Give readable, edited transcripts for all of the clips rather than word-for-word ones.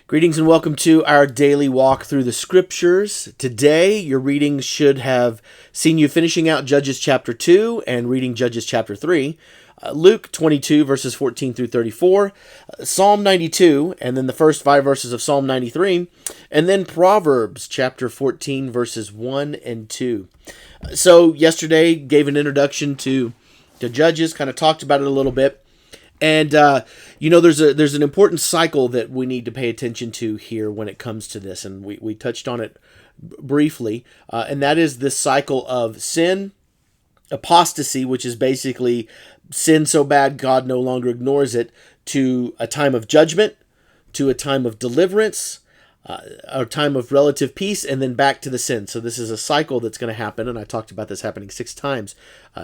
Greetings and welcome to our daily walk through the scriptures. Today, your readings should have seen you finishing out Judges chapter 2 and reading Judges chapter 3, Luke 22 verses 14 through 34, Psalm 92, and then the first 5 verses of Psalm 93, and then Proverbs chapter 14 verses 1 and 2. So yesterday gave an introduction to Judges, kind of talked about it a little bit. And, there's an important cycle that we need to pay attention to here when it comes to this. And we touched on it briefly. And that is this cycle of sin, apostasy, which is basically sin so bad God no longer ignores it, to a time of judgment, to a time of deliverance, a time of relative peace, and then back to the sin. So this is a cycle that's going to happen, and I talked about this happening 6 times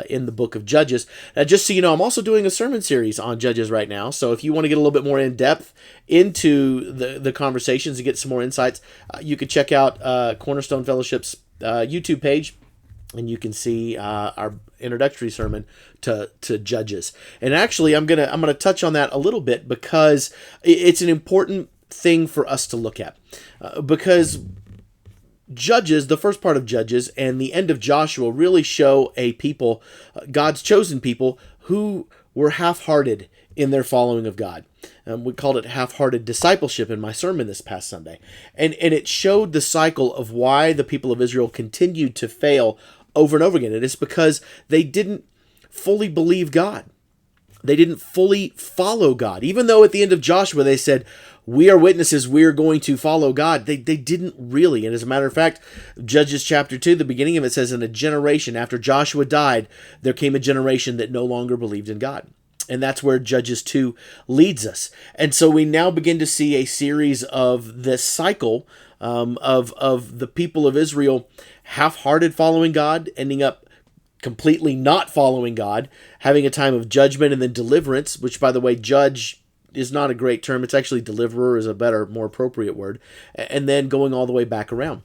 in the book of Judges. Now, just so you know, I'm also doing a sermon series on Judges right now, so if you want to get a little bit more in depth into the conversations and get some more insights, you could check out Cornerstone Fellowship's YouTube page, and you can see our introductory sermon to Judges. And actually, I'm gonna touch on that a little bit because it's an important thing for us to look at, because Judges, the first part of Judges and the end of Joshua, really show a people, God's chosen people, who were half-hearted in their following of God. We called it half-hearted discipleship in my sermon this past Sunday. And it showed the cycle of why the people of Israel continued to fail over and over again. And it's because they didn't fully believe God. They didn't fully follow God. Even though at the end of Joshua they said, we are witnesses, we are going to follow God, they didn't really. And as a matter of fact, Judges chapter 2, the beginning of it says, in a generation after Joshua died, there came a generation that no longer believed in God. And that's where Judges 2 leads us. And so we now begin to see a series of this cycle of the people of Israel half-hearted following God, ending up completely not following God, having a time of judgment and then deliverance, which, by the way, judge is not a great term. It's actually deliverer is a better, more appropriate word, and then going all the way back around.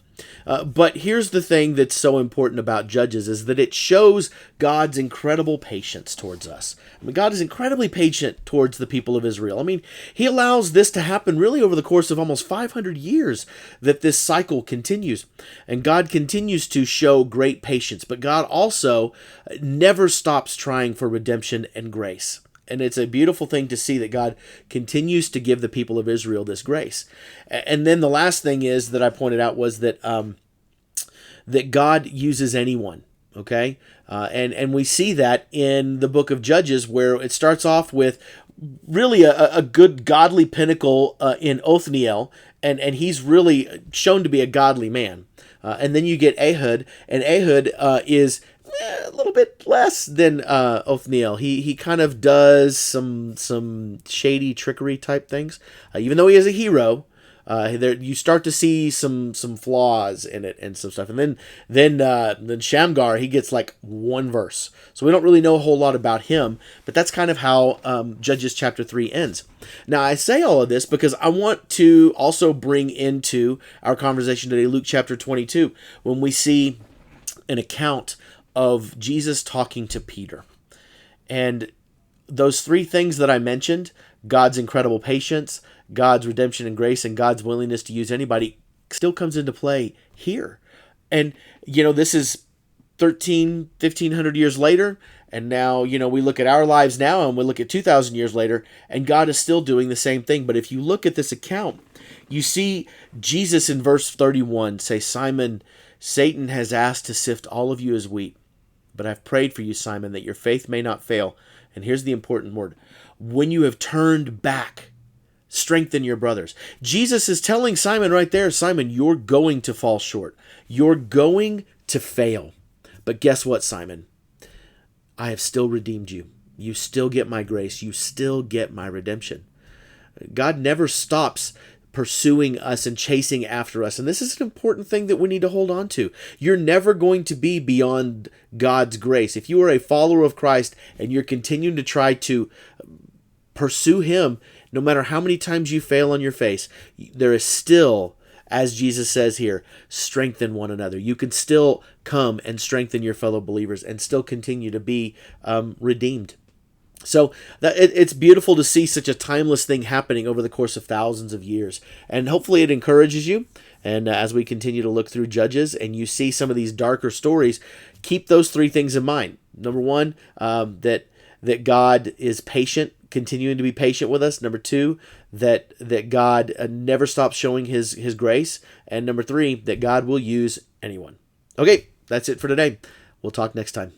But here's the thing that's so important about Judges is that it shows God's incredible patience towards us. I mean, God is incredibly patient towards the people of Israel. I mean, he allows this to happen really over the course of almost 500 years that this cycle continues. And God continues to show great patience, but God also never stops trying for redemption and grace. And it's a beautiful thing to see that God continues to give the people of Israel this grace. And then the last thing is that I pointed out was that that God uses anyone. Okay, and we see that in the book of Judges, where it starts off with really a good godly pinnacle in Othniel, and he's really shown to be a godly man. And then you get Ehud, and Ehud is a little bit less than Othniel. He kind of does some shady trickery type things. Even though he is a hero, there you start to see some flaws in it and some stuff. And then Shamgar, he gets like 1 verse, so we don't really know a whole lot about him. But that's kind of how Judges chapter 3 ends. Now I say all of this because I want to also bring into our conversation today Luke chapter 22, when we see an account of Jesus talking to Peter. And those 3 things that I mentioned, God's incredible patience, God's redemption and grace, and God's willingness to use anybody, still comes into play here. And, this is 1,500 years later, and now, we look at our lives now, and we look at 2,000 years later, and God is still doing the same thing. But if you look at this account, you see Jesus in verse 31 say, Simon, Satan has asked to sift all of you as wheat, but I've prayed for you, Simon, that your faith may not fail. And here's the important word. When you have turned back, strengthen your brothers. Jesus is telling Simon right there, Simon, you're going to fall short. You're going to fail. But guess what, Simon? I have still redeemed you. You still get my grace. You still get my redemption. God never stops pursuing us and chasing after us. And this is an important thing that we need to hold on to. You're never going to be beyond God's grace. If you are a follower of Christ and you're continuing to try to pursue him, no matter how many times you fail on your face, there is still, as Jesus says here, strengthen one another. You can still come and strengthen your fellow believers and still continue to be redeemed. So it's beautiful to see such a timeless thing happening over the course of thousands of years. And hopefully it encourages you. And as we continue to look through Judges and you see some of these darker stories, keep those three things in mind. Number one, that God is patient, continuing to be patient with us. Number two, that God never stops showing his grace. And number three, that God will use anyone. Okay, that's it for today. We'll talk next time.